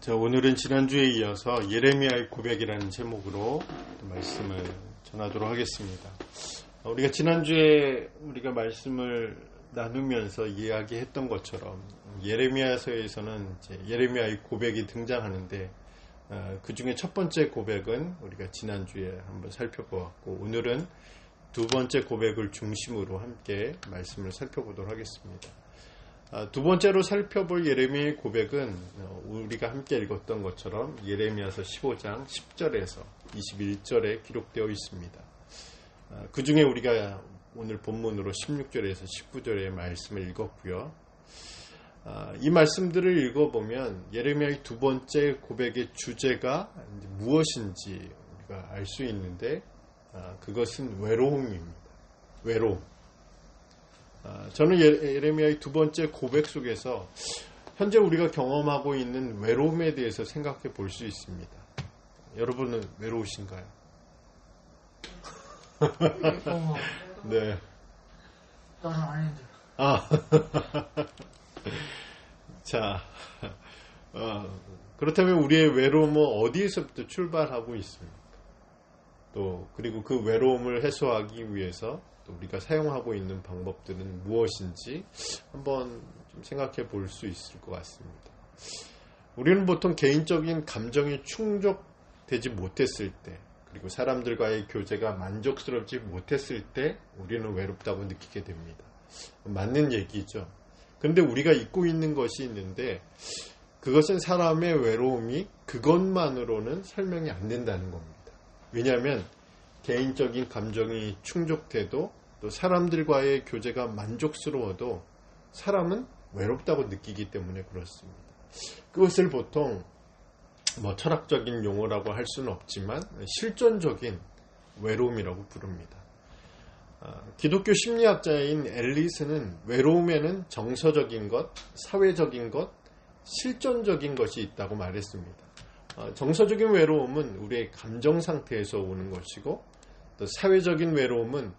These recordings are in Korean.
자, 오늘은 지난주에 이어서 예레미야의 고백이라는 제목으로 말씀을 전하도록 하겠습니다. 우리가 지난주에 우리가 말씀을 나누면서 이야기했던 것처럼 예레미야서에서는 이제 예레미야의 고백이 등장하는데 그 중에 첫 번째 고백은 우리가 지난주에 한번 살펴보았고, 오늘은 두 번째 고백을 중심으로 함께 말씀을 살펴보도록 하겠습니다. 두 번째로 살펴볼 예레미야의 고백은 우리가 함께 읽었던 것처럼 예레미야서 15장 10절에서 21절에 기록되어 있습니다. 그 중에 우리가 오늘 본문으로 16절에서 19절의 말씀을 읽었고요. 이 말씀들을 읽어보면 예레미야의 두 번째 고백의 주제가 무엇인지 우리가 알 수 있는데, 그것은 외로움입니다. 외로움. 저는 예레미야의 두 번째 고백 속에서 현재 우리가 경험하고 있는 외로움에 대해서 생각해 볼 수 있습니다. 여러분은 외로우신가요? 네. 나는 아닌데. 자, 그렇다면 우리의 외로움은 어디에서부터 출발하고 있습니까? 또 그리고 그 외로움을 해소하기 위해서 또 우리가 사용하고 있는 방법들은 무엇인지 한번 좀 생각해 볼 수 있을 것 같습니다. 우리는 보통 개인적인 감정이 충족되지 못했을 때, 그리고 사람들과의 교제가 만족스럽지 못했을 때 우리는 외롭다고 느끼게 됩니다. 맞는 얘기죠. 그런데 우리가 잊고 있는 것이 있는데, 그것은 사람의 외로움이 그것만으로는 설명이 안 된다는 겁니다. 왜냐하면 개인적인 감정이 충족돼도 또 사람들과의 교제가 만족스러워도 사람은 외롭다고 느끼기 때문에 그렇습니다. 그것을 보통 철학적인 용어라고 할 수는 없지만 실존적인 외로움이라고 부릅니다. 기독교 심리학자인 앨리스는 외로움에는 정서적인 것, 사회적인 것, 실존적인 것이 있다고 말했습니다. 정서적인 외로움은 우리의 감정 상태에서 오는 것이고, 또 사회적인 외로움은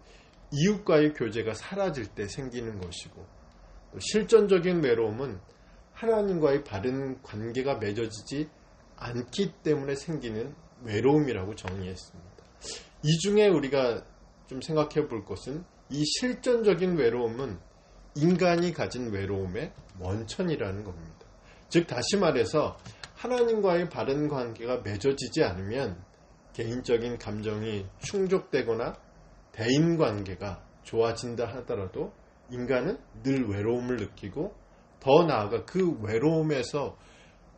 이웃과의 교제가 사라질 때 생기는 것이고, 또 실존적인 외로움은 하나님과의 바른 관계가 맺어지지 않기 때문에 생기는 외로움이라고 정의했습니다. 이 중에 우리가 좀 생각해 볼 것은, 이 실존적인 외로움은 인간이 가진 외로움의 원천이라는 겁니다. 즉, 다시 말해서 하나님과의 바른 관계가 맺어지지 않으면 개인적인 감정이 충족되거나 대인관계가 좋아진다 하더라도 인간은 늘 외로움을 느끼고, 더 나아가 그 외로움에서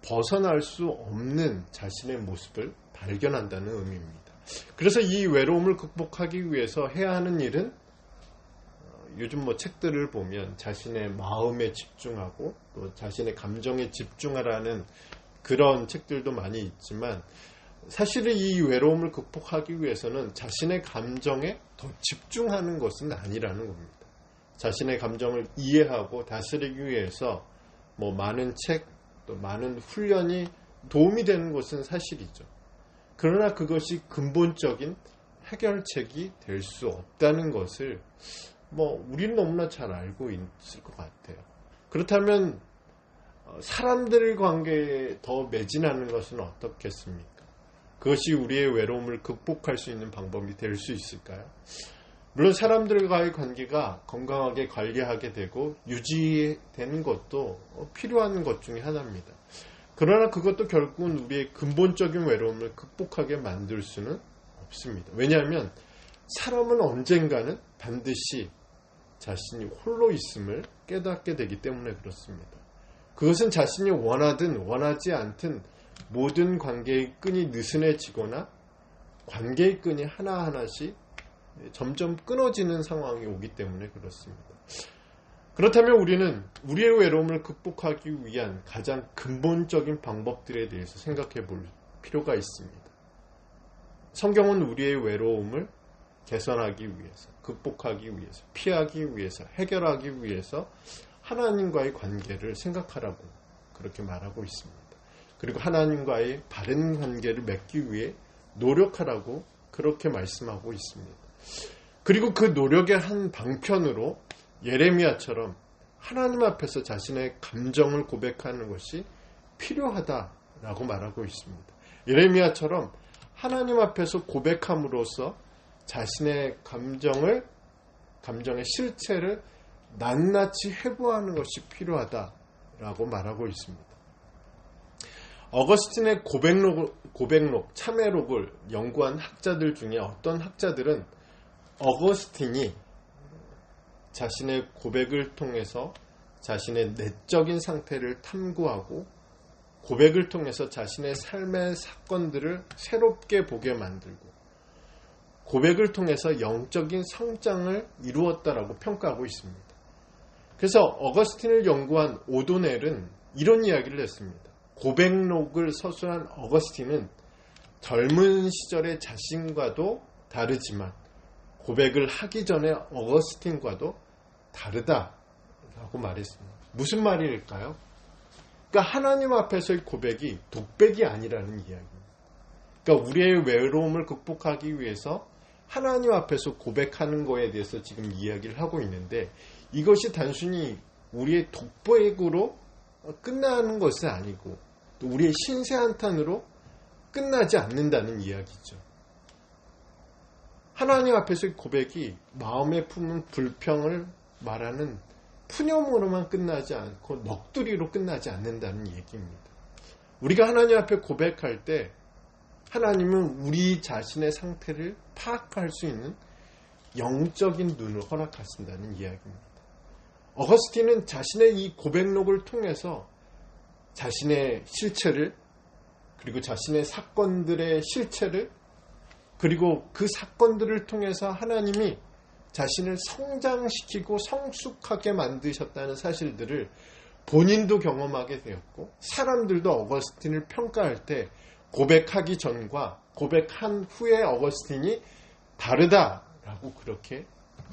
벗어날 수 없는 자신의 모습을 발견한다는 의미입니다. 그래서 이 외로움을 극복하기 위해서 해야 하는 일은, 요즘 책들을 보면 자신의 마음에 집중하고 또 자신의 감정에 집중하라는 그런 책들도 많이 있지만, 사실은 이 외로움을 극복하기 위해서는 자신의 감정에 더 집중하는 것은 아니라는 겁니다. 자신의 감정을 이해하고 다스리기 위해서 많은 책, 또 많은 훈련이 도움이 되는 것은 사실이죠. 그러나 그것이 근본적인 해결책이 될 수 없다는 것을 우리는 너무나 잘 알고 있을 것 같아요. 그렇다면 사람들 관계에 더 매진하는 것은 어떻겠습니까? 그것이 우리의 외로움을 극복할 수 있는 방법이 될 수 있을까요? 물론 사람들과의 관계가 건강하게 관리하게 되고 유지되는 것도 필요한 것 중에 하나입니다. 그러나 그것도 결국은 우리의 근본적인 외로움을 극복하게 만들 수는 없습니다. 왜냐하면 사람은 언젠가는 반드시 자신이 홀로 있음을 깨닫게 되기 때문에 그렇습니다. 그것은 자신이 원하든 원하지 않든 모든 관계의 끈이 느슨해지거나 관계의 끈이 하나하나씩 점점 끊어지는 상황이 오기 때문에 그렇습니다. 그렇다면 우리는 우리의 외로움을 극복하기 위한 가장 근본적인 방법들에 대해서 생각해 볼 필요가 있습니다. 성경은 우리의 외로움을 개선하기 위해서, 극복하기 위해서, 피하기 위해서, 해결하기 위해서 하나님과의 관계를 생각하라고 그렇게 말하고 있습니다. 그리고 하나님과의 바른 관계를 맺기 위해 노력하라고 그렇게 말씀하고 있습니다. 그리고 그 노력의 한 방편으로 예레미야처럼 하나님 앞에서 자신의 감정을 고백하는 것이 필요하다, 라고 말하고 있습니다. 예레미야처럼 하나님 앞에서 고백함으로써 자신의 감정의 실체를 낱낱이 회부하는 것이 필요하다라고 말하고 있습니다. 어거스틴의 고백록, 참회록을 연구한 학자들 중에 어떤 학자들은 어거스틴이 자신의 고백을 통해서 자신의 내적인 상태를 탐구하고 고백을 통해서 자신의 삶의 사건들을 새롭게 보게 만들고 고백을 통해서 영적인 성장을 이루었다라고 평가하고 있습니다. 그래서 어거스틴을 연구한 오도넬은 이런 이야기를 했습니다. 고백록을 서술한 어거스틴은 젊은 시절의 자신과도 다르지만 고백을 하기 전에 어거스틴과도 다르다라고 말했습니다. 무슨 말일까요? 그러니까 하나님 앞에서의 고백이 독백이 아니라는 이야기입니다. 그러니까 우리의 외로움을 극복하기 위해서 하나님 앞에서 고백하는 거에 대해서 지금 이야기를 하고 있는데 이것이 단순히 우리의 독백으로 끝나는 것은 아니고 또 우리의 신세 한탄으로 끝나지 않는다는 이야기죠. 하나님 앞에서의 고백이 마음에 품은 불평을 말하는 푸념으로만 끝나지 않고 넋두리로 끝나지 않는다는 얘기입니다. 우리가 하나님 앞에 고백할 때 하나님은 우리 자신의 상태를 파악할 수 있는 영적인 눈을 허락하신다는 이야기입니다. 어거스틴은 자신의 이 고백록을 통해서 자신의 실체를 그리고 자신의 사건들의 실체를 그리고 그 사건들을 통해서 하나님이 자신을 성장시키고 성숙하게 만드셨다는 사실들을 본인도 경험하게 되었고 사람들도 어거스틴을 평가할 때 고백하기 전과 고백한 후에 어거스틴이 다르다라고 그렇게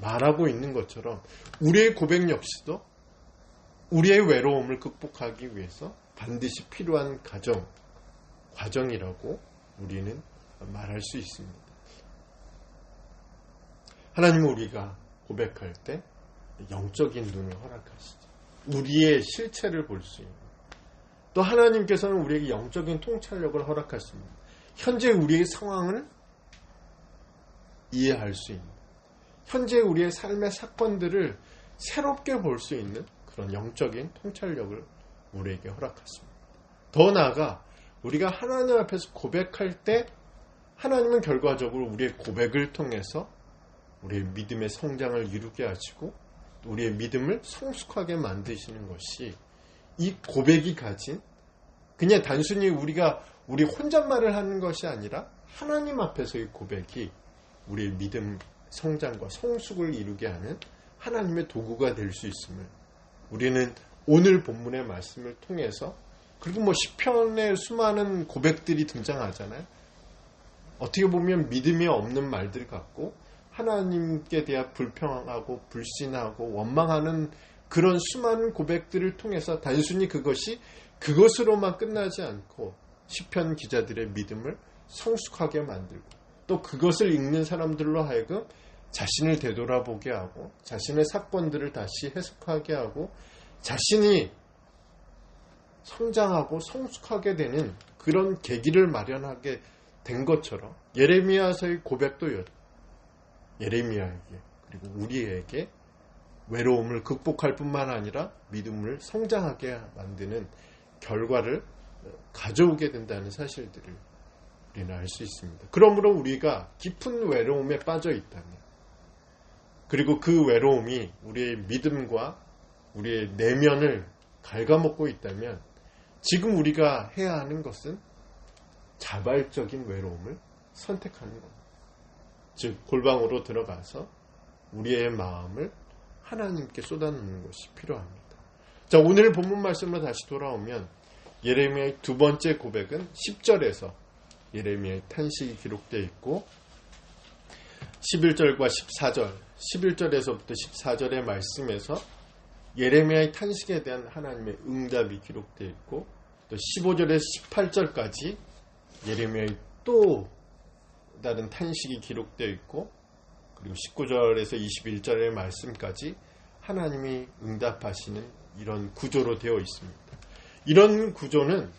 말하고 있는 것처럼 우리의 고백 역시도 우리의 외로움을 극복하기 위해서 반드시 필요한 과정이라고 우리는 말할 수 있습니다. 하나님은 우리가 고백할 때 영적인 눈을 허락하시죠. 우리의 실체를 볼 수 있는. 또 하나님께서는 우리에게 영적인 통찰력을 허락하십니다. 현재 우리의 상황을 이해할 수 있는. 현재 우리의 삶의 사건들을 새롭게 볼 수 있는 그런 영적인 통찰력을 우리에게 허락하십니다. 더 나아가 우리가 하나님 앞에서 고백할 때 하나님은 결과적으로 우리의 고백을 통해서 우리의 믿음의 성장을 이루게 하시고 우리의 믿음을 성숙하게 만드시는 것이 이 고백이 가진 그냥 단순히 우리 혼잣말을 하는 것이 아니라 하나님 앞에서의 고백이 우리의 믿음 성장과 성숙을 이루게 하는 하나님의 도구가 될 수 있음을 우리는 오늘 본문의 말씀을 통해서 그리고 시편에 수많은 고백들이 등장하잖아요. 어떻게 보면 믿음이 없는 말들 같고 하나님께 대해 불평하고 불신하고 원망하는 그런 수많은 고백들을 통해서 단순히 그것으로만 끝나지 않고 시편 기자들의 믿음을 성숙하게 만들고 또 그것을 읽는 사람들로 하여금 자신을 되돌아보게 하고 자신의 사건들을 다시 해석하게 하고 자신이 성장하고 성숙하게 되는 그런 계기를 마련하게 된 것처럼 예레미야서의 고백도 예레미야에게 그리고 우리에게 외로움을 극복할 뿐만 아니라 믿음을 성장하게 만드는 결과를 가져오게 된다는 사실들을 우리는 알 수 있습니다. 그러므로 우리가 깊은 외로움에 빠져 있다면 그리고 그 외로움이 우리의 믿음과 우리의 내면을 갉아먹고 있다면 지금 우리가 해야 하는 것은 자발적인 외로움을 선택하는 겁니다. 즉 골방으로 들어가서 우리의 마음을 하나님께 쏟아놓는 것이 필요합니다. 자, 오늘 본문 말씀으로 다시 돌아오면 예레미야의 두 번째 고백은 10절에서 예레미야의 탄식이 기록되어 있고 11절과 14절 11절에서부터 14절의 말씀에서 예레미야의 탄식에 대한 하나님의 응답이 기록되어 있고 또 15절에서 18절까지 예레미야의 또 다른 탄식이 기록되어 있고 그리고 19절에서 21절의 말씀까지 하나님이 응답하시는 이런 구조로 되어 있습니다. 이런 구조는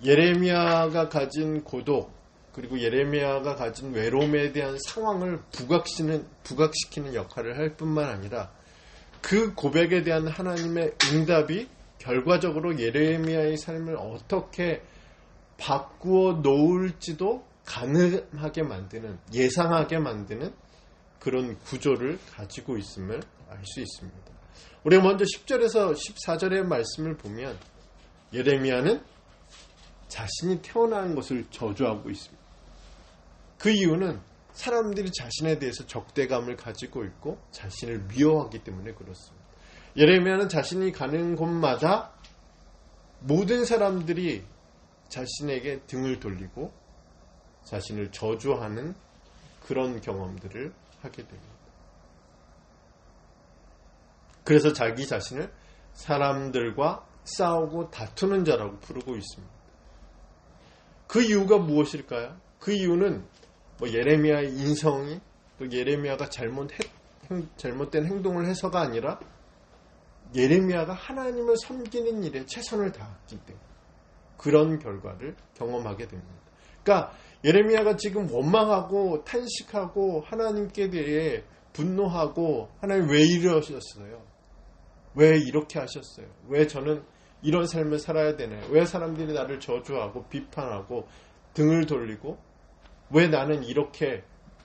예레미야가 가진 고독, 그리고 예레미야가 가진 외로움에 대한 상황을 부각시키는 역할을 할 뿐만 아니라 그 고백에 대한 하나님의 응답이 결과적으로 예레미야의 삶을 어떻게 바꾸어 놓을지도 가능하게 만드는, 예상하게 만드는 그런 구조를 가지고 있음을 알 수 있습니다. 우리가 먼저 10절에서 14절의 말씀을 보면 예레미야는 자신이 태어난 것을 저주하고 있습니다. 그 이유는 사람들이 자신에 대해서 적대감을 가지고 있고 자신을 미워하기 때문에 그렇습니다. 예레미야는 자신이 가는 곳마다 모든 사람들이 자신에게 등을 돌리고 자신을 저주하는 그런 경험들을 하게 됩니다. 그래서 자기 자신을 사람들과 싸우고 다투는 자라고 부르고 있습니다. 그 이유가 무엇일까요? 그 이유는 예레미야의 인성이, 또 예레미야가 잘못된 행동을 해서가 아니라 예레미야가 하나님을 섬기는 일에 최선을 다했기 때문에 그런 결과를 경험하게 됩니다. 그러니까 예레미야가 지금 원망하고 탄식하고 하나님께 대해 분노하고 하나님 왜 이러셨어요? 왜 이렇게 하셨어요? 왜 저는 이런 삶을 살아야 되나요? 왜 사람들이 나를 저주하고 비판하고 등을 돌리고 왜 나는 이렇게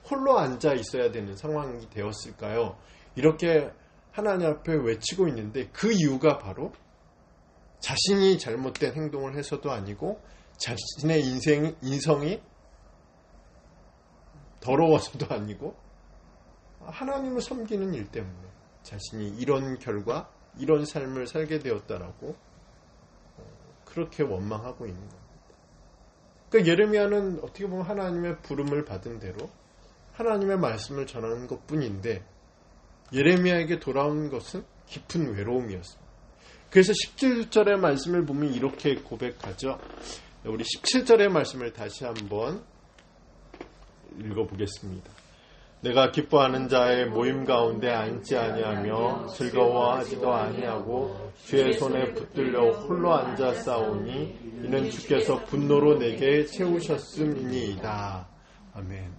홀로 앉아 있어야 되는 상황이 되었을까요? 이렇게 하나님 앞에 외치고 있는데 그 이유가 바로 자신이 잘못된 행동을 해서도 아니고 자신의 인성이 더러워서도 아니고 하나님을 섬기는 일 때문에 자신이 이런 결과, 이런 삶을 살게 되었다라고 그렇게 원망하고 있는 겁니다. 그러니까 예레미야는 어떻게 보면 하나님의 부름을 받은 대로 하나님의 말씀을 전하는 것뿐인데 예레미야에게 돌아온 것은 깊은 외로움이었습니다. 그래서 17절의 말씀을 보면 이렇게 고백하죠. 우리 17절의 말씀을 다시 한번 읽어보겠습니다. 내가 기뻐하는 자의 모임 가운데 앉지 아니하며 즐거워하지도 아니하고 주의 손에 붙들려 홀로 앉아 싸우니 이는 주께서 분노로 내게 채우셨음이니이다. 아멘.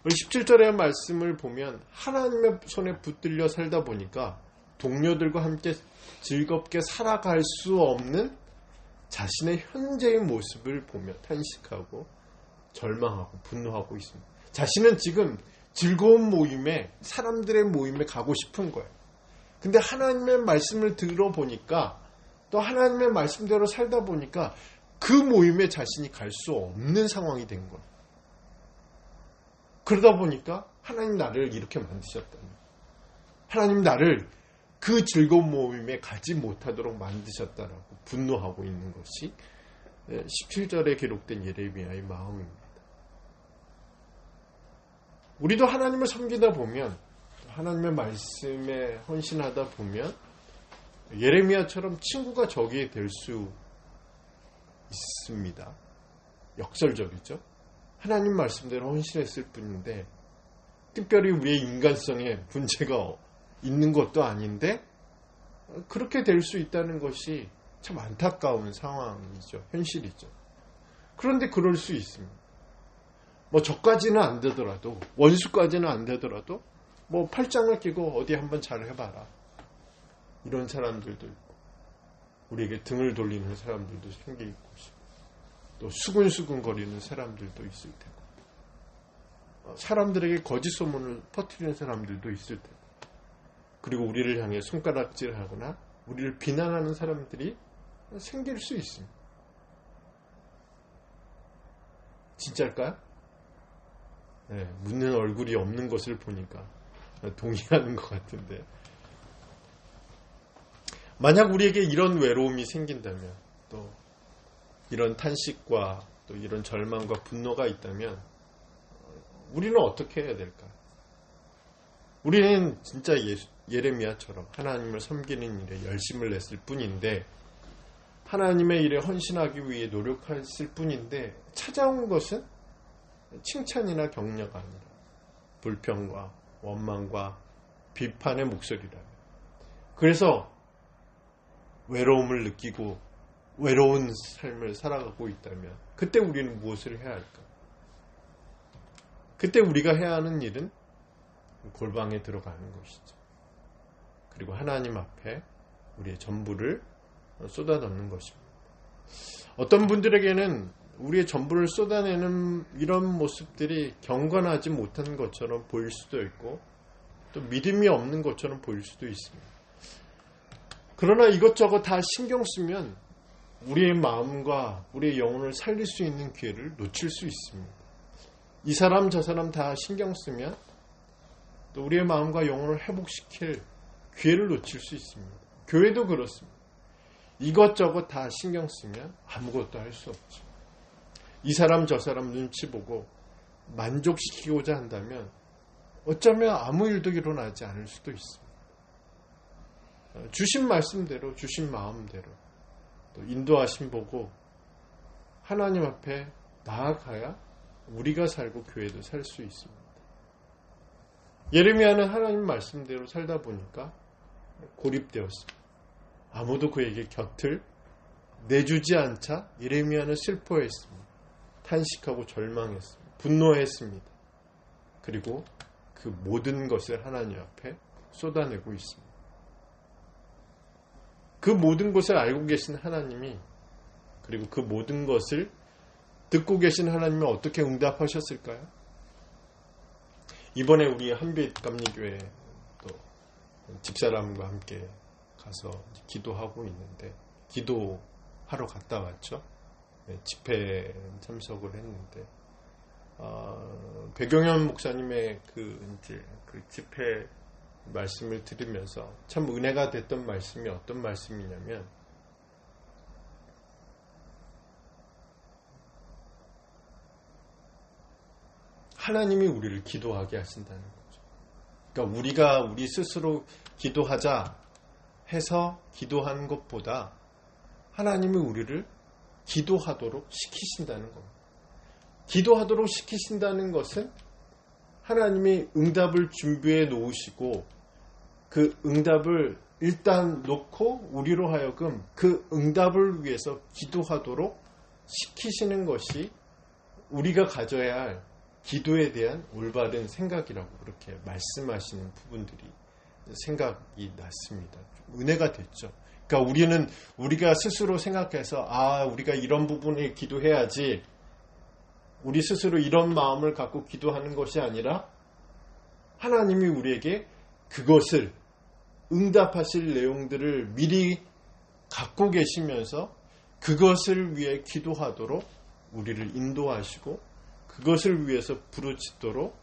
우리 17절의 말씀을 보면 하나님의 손에 붙들려 살다 보니까 동료들과 함께 즐겁게 살아갈 수 없는 자신의 현재의 모습을 보며 탄식하고 절망하고 분노하고 있습니다. 자신은 지금 즐거운 모임에, 사람들의 모임에 가고 싶은 거예요. 근데 하나님의 말씀을 들어보니까, 또 하나님의 말씀대로 살다 보니까 그 모임에 자신이 갈 수 없는 상황이 된 거예요. 그러다 보니까 하나님 나를 이렇게 만드셨다는, 하나님 나를 그 즐거운 모임에 가지 못하도록 만드셨다라고 분노하고 있는 것이 17절에 기록된 예레미야의 마음입니다. 우리도 하나님을 섬기다 보면, 하나님의 말씀에 헌신하다 보면 예레미야처럼 친구가 적이 될 수 있습니다. 역설적이죠. 하나님 말씀대로 헌신했을 뿐인데 특별히 우리의 인간성에 문제가 있는 것도 아닌데 그렇게 될 수 있다는 것이 참 안타까운 상황이죠. 현실이죠. 그런데 그럴 수 있습니다. 저까지는 안 되더라도, 원수까지는 안 되더라도 팔짱을 끼고 어디 한번 잘 해봐라, 이런 사람들도 있고, 우리에게 등을 돌리는 사람들도 생길 것이고, 또 수근수근 거리는 사람들도 있을 테고, 사람들에게 거짓 소문을 퍼뜨리는 사람들도 있을 테고, 그리고 우리를 향해 손가락질하거나 우리를 비난하는 사람들이 생길 수 있습니다. 진짜일까요? 네, 묻는 얼굴이 없는 것을 보니까 동의하는 것 같은데, 만약 우리에게 이런 외로움이 생긴다면, 또 이런 탄식과 또 이런 절망과 분노가 있다면 우리는 어떻게 해야 될까요? 우리는 진짜 예레미야처럼 하나님을 섬기는 일에 열심을 냈을 뿐인데, 하나님의 일에 헌신하기 위해 노력했을 뿐인데 찾아온 것은 칭찬이나 격려가 아니라 불평과 원망과 비판의 목소리라면, 그래서 외로움을 느끼고 외로운 삶을 살아가고 있다면 그때 우리는 무엇을 해야 할까? 그때 우리가 해야 하는 일은 골방에 들어가는 것이죠. 그리고 하나님 앞에 우리의 전부를 쏟아넣는 것입니다. 어떤 분들에게는 우리의 전부를 쏟아내는 이런 모습들이 경건하지 못한 것처럼 보일 수도 있고 또 믿음이 없는 것처럼 보일 수도 있습니다. 그러나 이것저것 다 신경 쓰면 우리의 마음과 우리의 영혼을 살릴 수 있는 기회를 놓칠 수 있습니다. 이 사람 저 사람 다 신경 쓰면 또 우리의 마음과 영혼을 회복시킬 기회를 놓칠 수 있습니다. 교회도 그렇습니다. 이것저것 다 신경 쓰면 아무것도 할 수 없죠. 이 사람 저 사람 눈치 보고 만족시키고자 한다면 어쩌면 아무 일도 일어나지 않을 수도 있습니다. 주신 말씀대로 주신 마음대로 또 인도하심 보고 하나님 앞에 나아가야 우리가 살고 교회도 살 수 있습니다. 예레미야는 하나님 말씀대로 살다 보니까 고립되었습니다. 아무도 그에게 곁을 내주지 않자 예레미야는 슬퍼했습니다. 탄식하고 절망했습니다. 분노했습니다. 그리고 그 모든 것을 하나님 앞에 쏟아내고 있습니다. 그 모든 것을 알고 계신 하나님이 그리고 그 모든 것을 듣고 계신 하나님은 어떻게 응답하셨을까요? 이번에 우리 한빛감리교회 또 집사람과 함께 가서 기도하고 있는데 기도하러 갔다 왔죠. 집회 참석을 했는데 배경현 목사님의 그 집회 말씀을 들으면서 참 은혜가 됐던 말씀이 어떤 말씀이냐면 하나님이 우리를 기도하게 하신다는 거죠. 그러니까 우리가 우리 스스로 기도하자 해서 기도하는 것보다 하나님이 우리를 기도하도록 시키신다는 겁니다. 기도하도록 시키신다는 것은 하나님이 응답을 준비해 놓으시고 그 응답을 일단 놓고 우리로 하여금 그 응답을 위해서 기도하도록 시키시는 것이 우리가 가져야 할 기도에 대한 올바른 생각이라고 그렇게 말씀하시는 부분들이 생각이 났습니다. 좀 은혜가 됐죠. 그러니까 우리가 스스로 생각해서 우리가 이런 부분에 기도해야지 우리 스스로 이런 마음을 갖고 기도하는 것이 아니라 하나님이 우리에게 그것을 응답하실 내용들을 미리 갖고 계시면서 그것을 위해 기도하도록 우리를 인도하시고 그것을 위해서 부르짖도록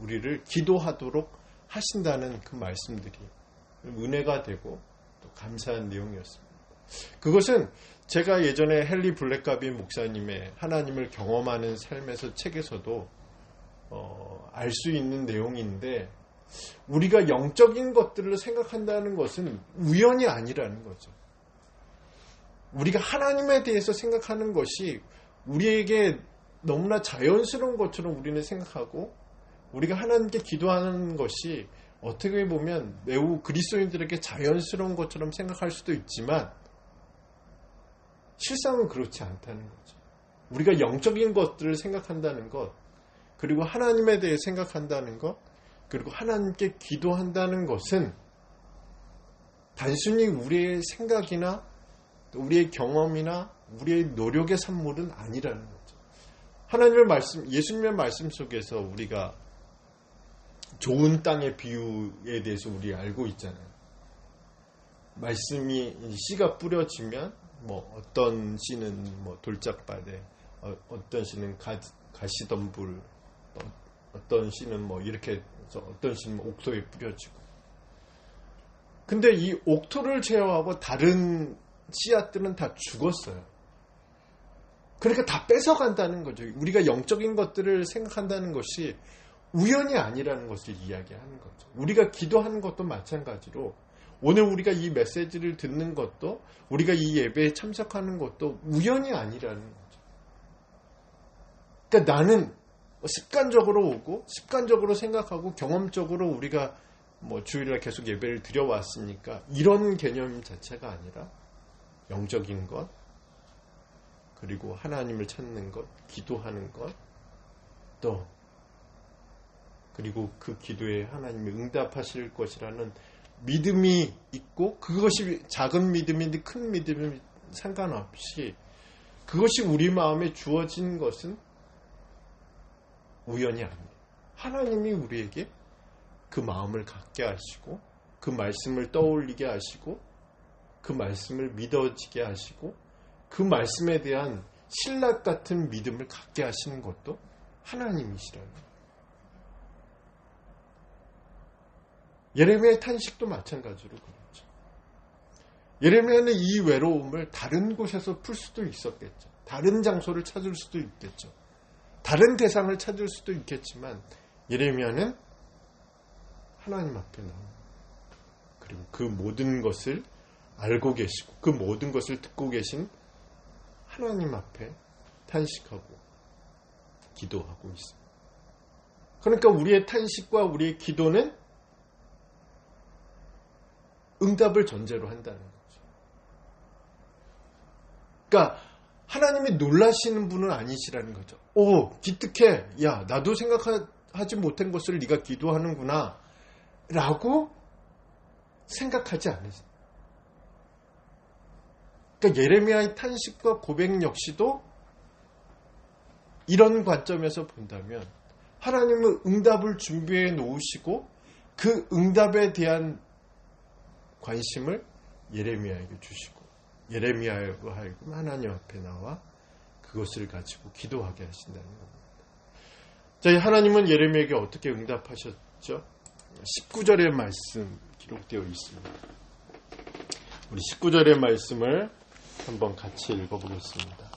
우리를 기도하도록 하신다는 그 말씀들이 은혜가 되고 또 감사한 내용이었습니다. 그것은 제가 예전에 헨리 블랙가비 목사님의 하나님을 경험하는 삶에서 책에서도 알 수 있는 내용인데 우리가 영적인 것들을 생각한다는 것은 우연이 아니라는 거죠. 우리가 하나님에 대해서 생각하는 것이 우리에게 너무나 자연스러운 것처럼 우리는 생각하고 우리가 하나님께 기도하는 것이 어떻게 보면 매우 그리스도인들에게 자연스러운 것처럼 생각할 수도 있지만 실상은 그렇지 않다는 거죠. 우리가 영적인 것들을 생각한다는 것 그리고 하나님에 대해 생각한다는 것 그리고 하나님께 기도한다는 것은 단순히 우리의 생각이나 우리의 경험이나 우리의 노력의 산물은 아니라는 거죠. 하나님의 말씀, 예수님의 말씀 속에서 우리가 좋은 땅의 비유에 대해서 우리 알고 있잖아요. 말씀이 씨가 뿌려지면 어떤 씨는 돌짝밭에, 어떤 씨는 가시덤불, 어떤 씨는 이렇게 해서 어떤 씨는 옥토에 뿌려지고. 근데 이 옥토를 제어하고 다른 씨앗들은 다 죽었어요. 그러니까 다 뺏어간다는 거죠. 우리가 영적인 것들을 생각한다는 것이 우연이 아니라는 것을 이야기하는 거죠. 우리가 기도하는 것도 마찬가지로 오늘 우리가 이 메시지를 듣는 것도 우리가 이 예배에 참석하는 것도 우연이 아니라는 거죠. 그러니까 나는 습관적으로 오고 습관적으로 생각하고 경험적으로 우리가 주일날 계속 예배를 드려왔으니까 이런 개념 자체가 아니라 영적인 것 그리고 하나님을 찾는 것, 기도하는 것, 또 그리고 그 기도에 하나님이 응답하실 것이라는 믿음이 있고, 그것이 작은 믿음인지 큰 믿음이 상관없이 그것이 우리 마음에 주어진 것은 우연이 아니에요. 하나님이 우리에게 그 마음을 갖게 하시고, 그 말씀을 떠올리게 하시고, 그 말씀을 믿어지게 하시고, 그 말씀에 대한 신락 같은 믿음을 갖게 하시는 것도 하나님이시라는 거예요. 예레미야의 탄식도 마찬가지로 그렇죠. 예레미야는 이 외로움을 다른 곳에서 풀 수도 있었겠죠. 다른 장소를 찾을 수도 있겠죠. 다른 대상을 찾을 수도 있겠지만, 예레미야는 하나님 앞에 나옵니다. 그리고 그 모든 것을 알고 계시고 그 모든 것을 듣고 계신 하나님 앞에 탄식하고 기도하고 있습니다. 그러니까 우리의 탄식과 우리의 기도는 응답을 전제로 한다는 거죠. 그러니까 하나님이 놀라시는 분은 아니시라는 거죠. 오, 기특해. 야, 나도 생각하지 못한 것을 네가 기도하는구나 라고 생각하지 않으십니다. 그러니까 예레미야의 탄식과 고백 역시도 이런 관점에서 본다면 하나님은 응답을 준비해 놓으시고 그 응답에 대한 관심을 예레미야에게 주시고, 예레미야로 하여금 하나님 앞에 나와 그것을 가지고 기도하게 하신다는 겁니다. 자, 하나님은 예레미야에게 어떻게 응답하셨죠? 19절의 말씀 기록되어 있습니다. 우리 19절의 말씀을 한번 같이 읽어보겠습니다.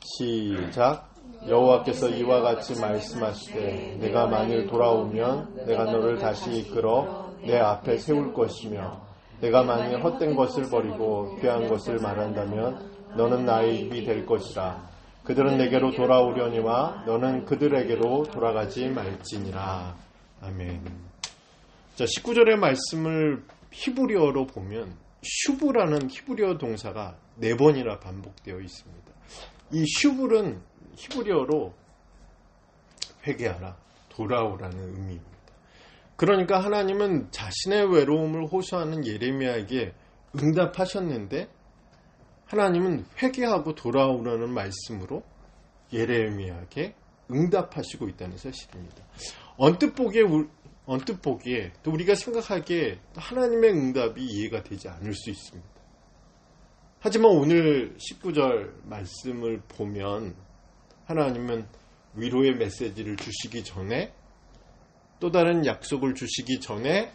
시작. 여호와께서 이와 같이 말씀하시되 내가 만일 돌아오면 내가 너를 다시 이끌어 내 앞에 세울 것이며 내가 만일 헛된 것을 버리고 귀한 것을 말한다면 너는 나의 입이 될 것이라. 그들은 내게로 돌아오려니와 너는 그들에게로 돌아가지 말지니라. 아멘. 자, 19절의 말씀을 히브리어로 보면 슈브라는 히브리어 동사가 4번이나 반복되어 있습니다. 이 슈브는 히브리어로 회개하라, 돌아오라는 의미입니다. 그러니까 하나님은 자신의 외로움을 호소하는 예레미야에게 응답하셨는데, 하나님은 회개하고 돌아오라는 말씀으로 예레미야에게 응답하시고 있다는 사실입니다. 언뜻 보기에 또 우리가 생각하기에 하나님의 응답이 이해가 되지 않을 수 있습니다. 하지만 오늘 19절 말씀을 보면 하나님은 위로의 메시지를 주시기 전에, 또 다른 약속을 주시기 전에,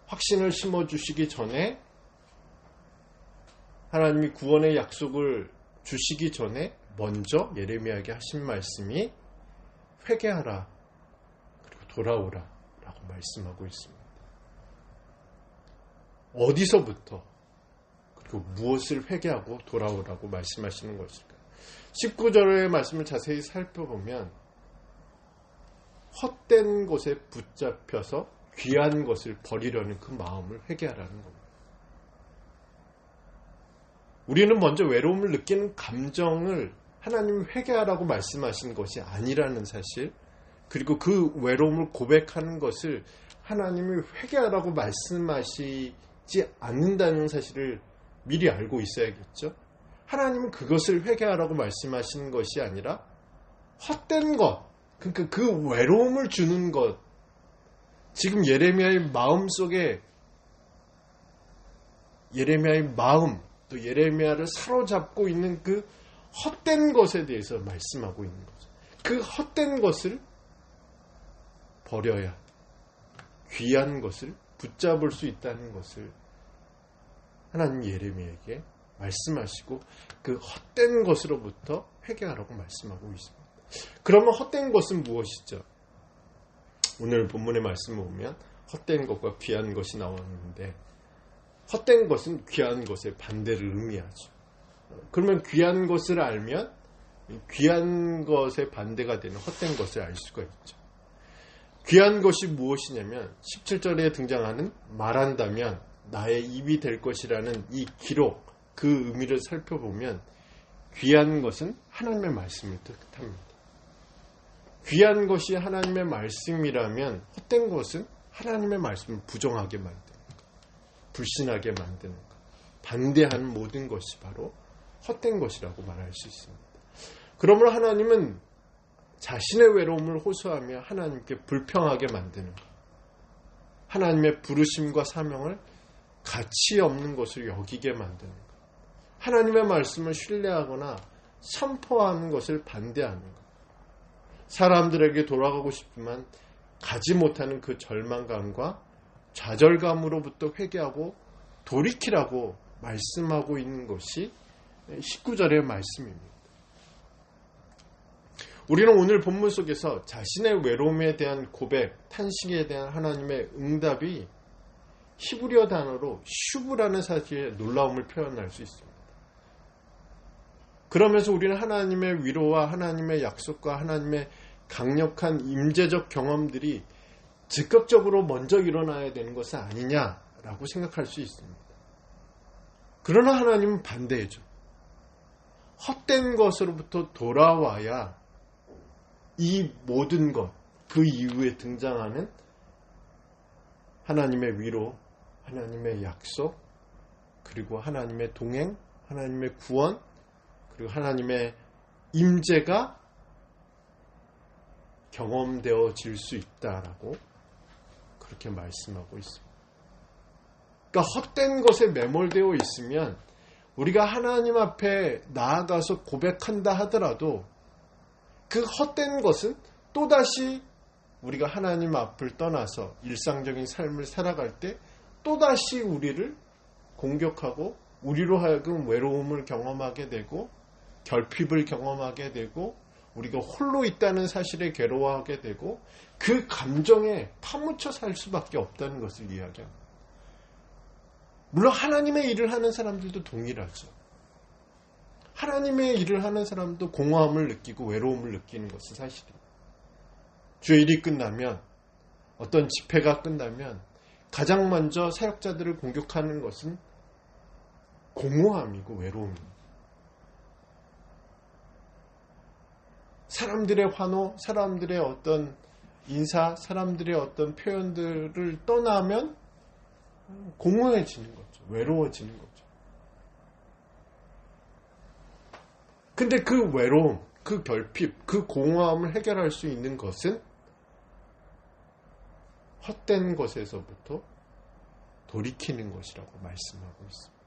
확신을 심어주시기 전에, 하나님이 구원의 약속을 주시기 전에 먼저 예레미야에게 하신 말씀이 회개하라, 그리고 돌아오라 라고 말씀하고 있습니다. 어디서부터, 그리고 무엇을 회개하고 돌아오라고 말씀하시는 것일까요? 19절의 말씀을 자세히 살펴보면 헛된 것에 붙잡혀서 귀한 것을 버리려는 그 마음을 회개하라는 겁니다. 우리는 먼저 외로움을 느끼는 감정을 하나님이 회개하라고 말씀하신 것이 아니라는 사실, 그리고 그 외로움을 고백하는 것을 하나님이 회개하라고 말씀하시지 않는다는 사실을 미리 알고 있어야겠죠. 하나님은 그것을 회개하라고 말씀하시는 것이 아니라 헛된 것, 그러니까 그 외로움을 주는 것, 지금 예레미야의 마음 속에 예레미야의 마음, 또 예레미야를 사로잡고 있는 그 헛된 것에 대해서 말씀하고 있는 거죠. 그 헛된 것을 버려야 귀한 것을 붙잡을 수 있다는 것을 하나님 예레미야에게 말씀하시고 그 헛된 것으로부터 회개하라고 말씀하고 있습니다. 그러면 헛된 것은 무엇이죠? 오늘 본문의 말씀을 보면 헛된 것과 귀한 것이 나왔는데, 헛된 것은 귀한 것의 반대를 의미하죠. 그러면 귀한 것을 알면 귀한 것의 반대가 되는 헛된 것을 알 수가 있죠. 귀한 것이 무엇이냐면 17절에 등장하는 말한다면 나의 입이 될 것이라는 이 기록, 그 의미를 살펴보면 귀한 것은 하나님의 말씀을 뜻합니다. 귀한 것이 하나님의 말씀이라면 헛된 것은 하나님의 말씀을 부정하게 만드는 것, 불신하게 만드는 것, 반대하는 모든 것이 바로 헛된 것이라고 말할 수 있습니다. 그러므로 하나님은 자신의 외로움을 호소하며 하나님께 불평하게 만드는 것, 하나님의 부르심과 사명을 가치 없는 것을 여기게 만드는 것, 하나님의 말씀을 신뢰하거나 선포하는 것을 반대하는 것, 사람들에게 돌아가고 싶지만 가지 못하는 그 절망감과 좌절감으로부터 회개하고 돌이키라고 말씀하고 있는 것이 19절의 말씀입니다. 우리는 오늘 본문 속에서 자신의 외로움에 대한 고백, 탄식에 대한 하나님의 응답이 히브리어 단어로 슈브라는 사실의 놀라움을 표현할 수 있습니다. 그러면서 우리는 하나님의 위로와 하나님의 약속과 하나님의 강력한 임재적 경험들이 즉각적으로 먼저 일어나야 되는 것은 아니냐라고 생각할 수 있습니다. 그러나 하나님은 반대해죠. 헛된 것으로부터 돌아와야 이 모든 것, 그 이후에 등장하는 하나님의 위로, 하나님의 약속, 그리고 하나님의 동행, 하나님의 구원, 그리고 하나님의 임재가 경험되어질 수 있다라고 그렇게 말씀하고 있습니다. 그러니까 헛된 것에 매몰되어 있으면 우리가 하나님 앞에 나아가서 고백한다 하더라도 그 헛된 것은 또다시 우리가 하나님 앞을 떠나서 일상적인 삶을 살아갈 때 또다시 우리를 공격하고 우리로 하여금 외로움을 경험하게 되고 결핍을 경험하게 되고 우리가 홀로 있다는 사실에 괴로워하게 되고 그 감정에 파묻혀 살 수밖에 없다는 것을 이야기합니다. 물론 하나님의 일을 하는 사람들도 동일하죠. 하나님의 일을 하는 사람도 공허함을 느끼고 외로움을 느끼는 것은 사실입니다. 주의 일이 끝나면, 어떤 집회가 끝나면 가장 먼저 사역자들을 공격하는 것은 공허함이고 외로움입니다. 사람들의 환호, 사람들의 어떤 인사, 사람들의 어떤 표현들을 떠나면 공허해지는 거죠. 외로워지는 거죠. 근데 그 외로움, 그 결핍, 그 공허함을 해결할 수 있는 것은 헛된 것에서부터 돌이키는 것이라고 말씀하고 있습니다.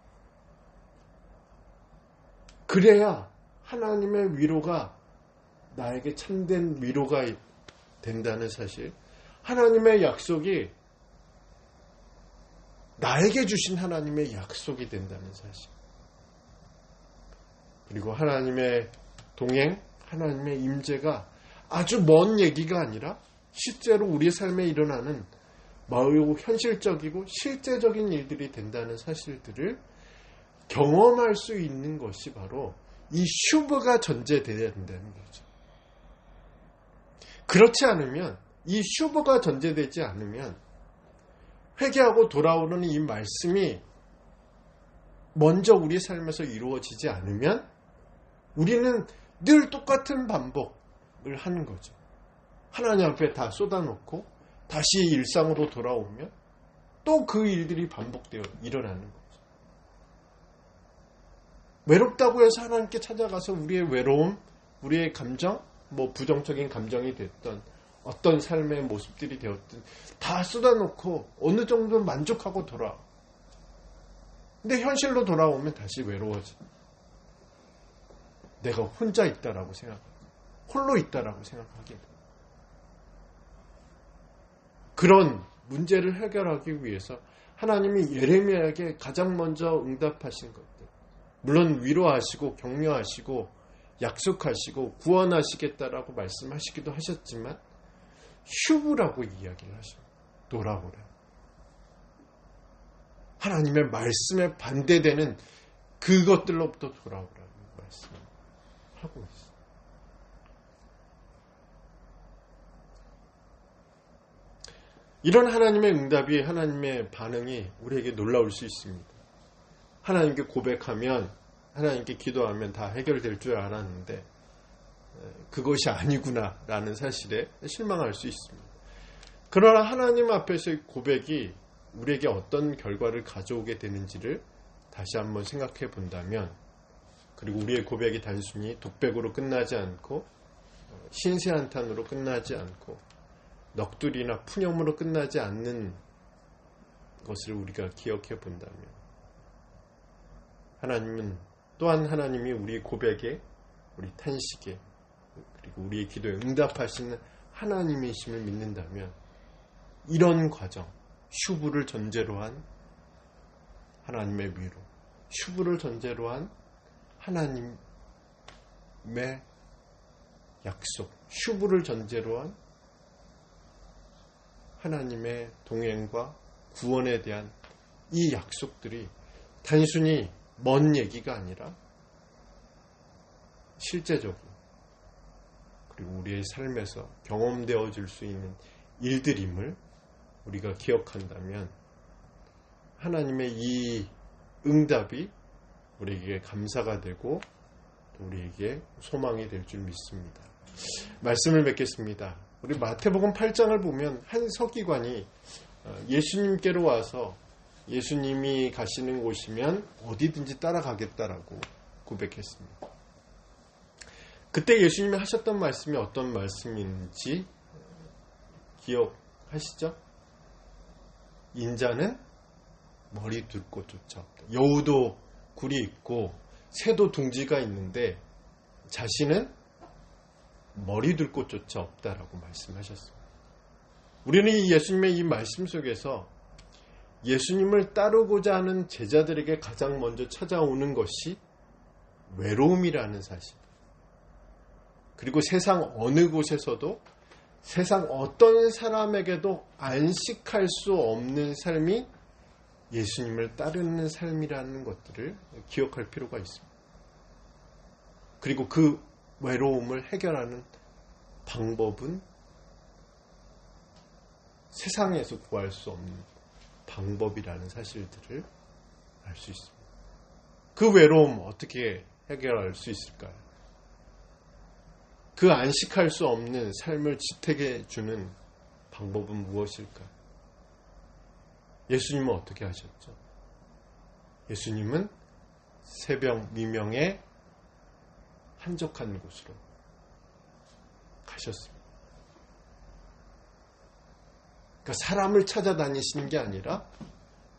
그래야 하나님의 위로가 나에게 참된 위로가 된다는 사실, 하나님의 약속이 나에게 주신 하나님의 약속이 된다는 사실, 그리고 하나님의 동행, 하나님의 임재가 아주 먼 얘기가 아니라 실제로 우리 삶에 일어나는 매우 현실적이고 실제적인 일들이 된다는 사실들을 경험할 수 있는 것이 바로 이 슈브가 전제되어야 된다는 거죠. 그렇지 않으면, 이 슈브가 전제되지 않으면, 회개하고 돌아오는 이 말씀이 먼저 우리 삶에서 이루어지지 않으면 우리는 늘 똑같은 반복을 하는 거죠. 하나님 앞에 다 쏟아놓고 다시 일상으로 돌아오면 또 그 일들이 반복되어 일어나는 거죠. 외롭다고 해서 하나님께 찾아가서 우리의 외로움, 우리의 감정, 부정적인 감정이 됐던 어떤 삶의 모습들이 되었든 다 쏟아놓고 어느 정도 만족하고 돌아와. 근데 현실로 돌아오면 다시 외로워져. 내가 혼자 있다라고 생각하고 홀로 있다라고 생각하게 돼. 그런 문제를 해결하기 위해서 하나님이 예레미야에게 가장 먼저 응답하신 것들, 물론 위로하시고 격려하시고 약속하시고 구원하시겠다라고 말씀하시기도 하셨지만 슈브라고 이야기를 하셔요. 돌아오라. 하나님의 말씀에 반대되는 그것들로부터 돌아오라는 말씀을 하고 있어요. 이런 하나님의 응답이, 하나님의 반응이 우리에게 놀라울 수 있습니다. 하나님께 고백하면 하나님께 기도하면 다 해결될 줄 알았는데 그것이 아니구나 라는 사실에 실망할 수 있습니다. 그러나 하나님 앞에서의 고백이 우리에게 어떤 결과를 가져오게 되는지를 다시 한번 생각해 본다면, 그리고 우리의 고백이 단순히 독백으로 끝나지 않고 신세한탄으로 끝나지 않고 넋두리나 푸념으로 끝나지 않는 것을 우리가 기억해 본다면, 하나님은 또한 하나님이 우리의 고백에, 우리 탄식에, 그리고 우리의 기도에 응답하시는 하나님이심을 믿는다면, 이런 과정, 슈브를 전제로 한 하나님의 위로, 슈브를 전제로 한 하나님의 약속, 슈브를 전제로 한 하나님의 동행과 구원에 대한 이 약속들이 단순히 먼 얘기가 아니라 실제적인, 그리고 우리의 삶에서 경험되어질 수 있는 일들임을 우리가 기억한다면, 하나님의 이 응답이 우리에게 감사가 되고 또 우리에게 소망이 될 줄 믿습니다. 말씀을 맺겠습니다. 우리 마태복음 8장을 보면 한 서기관이 예수님께로 와서 예수님이 가시는 곳이면 어디든지 따라가겠다라고 고백했습니다. 그때 예수님이 하셨던 말씀이 어떤 말씀인지 기억하시죠? 인자는 머리 둘 곳조차 없다. 여우도 굴이 있고 새도 둥지가 있는데 자신은 머리 둘 곳조차 없다라고 말씀하셨습니다. 우리는 이 예수님의 이 말씀 속에서 예수님을 따르고자 하는 제자들에게 가장 먼저 찾아오는 것이 외로움이라는 사실, 그리고 세상 어느 곳에서도, 세상 어떤 사람에게도 안식할 수 없는 삶이 예수님을 따르는 삶이라는 것들을 기억할 필요가 있습니다. 그리고 그 외로움을 해결하는 방법은 세상에서 구할 수 없는 방법이라는 사실들을 알 수 있습니다. 그 외로움 어떻게 해결할 수 있을까요? 그 안식할 수 없는 삶을 지탱해 주는 방법은 무엇일까요? 예수님은 어떻게 하셨죠? 예수님은 새벽 미명에 한적한 곳으로 가셨습니다. 그러니까 사람을 찾아다니시는 게 아니라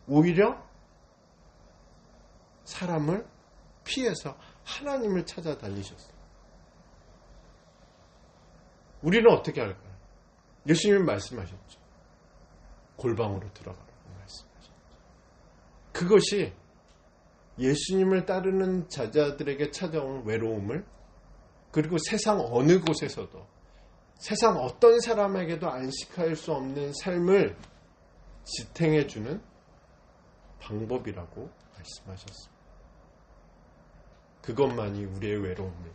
오히려 사람을 피해서 하나님을 찾아다니셨어요. 우리는 어떻게 할까요? 예수님이 말씀하셨죠. 골방으로 들어가라고 말씀하셨죠. 그것이 예수님을 따르는 자자들에게 찾아온 외로움을, 그리고 세상 어느 곳에서도, 세상 어떤 사람에게도 안식할 수 없는 삶을 지탱해주는 방법이라고 말씀하셨습니다. 그것만이 우리의 외로움을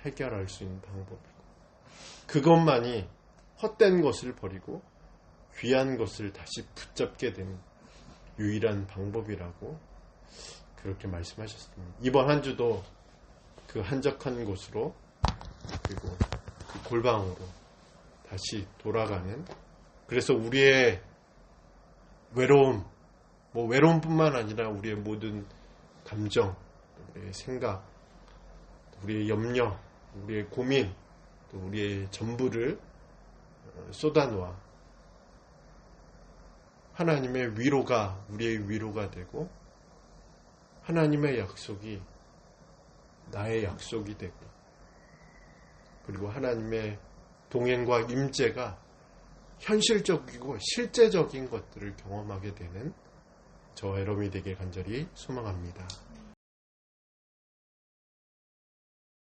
해결할 수 있는 방법이고, 그것만이 헛된 것을 버리고 귀한 것을 다시 붙잡게 되는 유일한 방법이라고 그렇게 말씀하셨습니다. 이번 한 주도 그 한적한 곳으로, 그리고 그 골방으로 다시 돌아가는, 그래서 우리의 외로움, 외로움뿐만 아니라 우리의 모든 감정, 우리의 생각, 우리의 염려, 우리의 고민, 또 우리의 전부를 쏟아놓아 하나님의 위로가 우리의 위로가 되고, 하나님의 약속이 나의 약속이 되고, 그리고 하나님의 동행과 임재가 현실적이고 실제적인 것들을 경험하게 되는 저와 여러분이 되길 간절히 소망합니다.